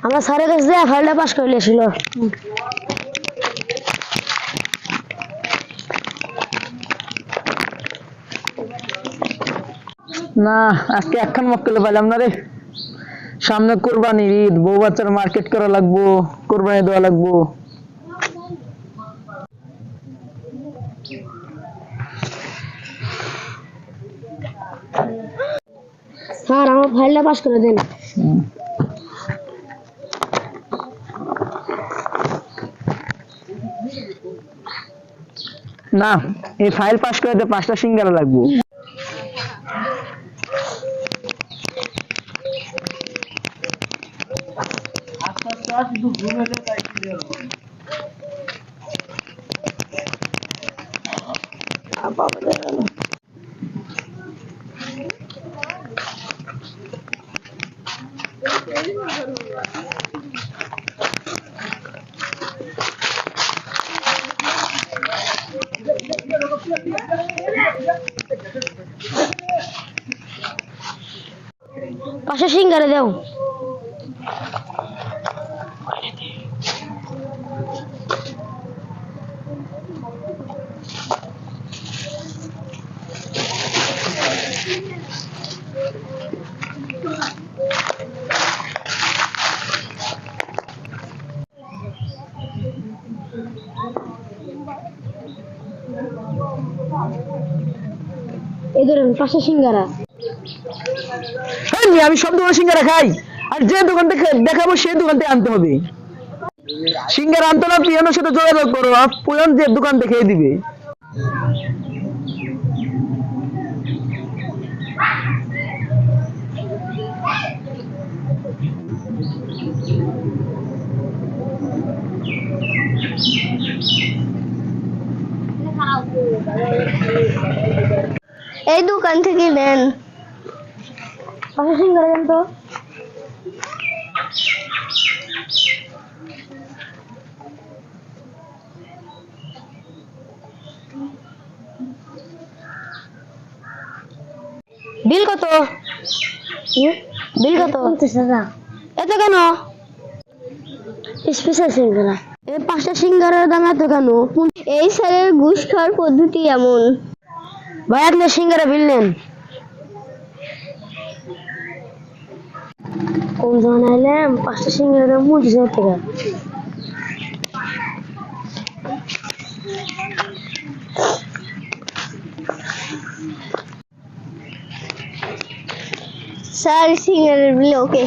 আমার স্যারের কাছে যে ফাইলটা পাস করে লেছিল। না আজকে একখান মক্কেল পাইলাম না রে। সামনে কোরবানির ঈদ, বউ বাচ্চার মার্কেট করা লাগবো, কোরবানি দেওয়া লাগবো। স্যার আমার ফাইলটা পাস করে দেন। না এই ফাইল পাস করতে 5টা সিঙ্গারা লাগবো। পাশে সিঙ্গারে দাও। এই ধরেন পাশে সিঙ্গারা। আমি সব দোকানে সিঙ্গারা খাই, আর যে দোকান থেকে দেখাবো সেই দোকান থেকে আনতে হবে। সিঙ্গারা আনতে না, পিয়ানোর সাথে যোগাযোগ করো, আর পুরান যে দোকান থেকে দিবে। এই দোকান থেকে নেন। পাশে সিঙ্গারা দেন তো। বিল কত? বিল কত? 50,000। এত কেন? স্পেশাল সিঙ্গারা। এই 5টা সিঙ্গারার দাম এত কেন? এই স্যারের ঘুষ খাওয়ার পদ্ধতি এমন। ভাই আপনি সিঙ্গারা বিল নেন। কোন জন আইলাম 5টা সিঙ্গারার দাম 50,000 টাকা। স্যার সিঙ্গারার বিল ওকে।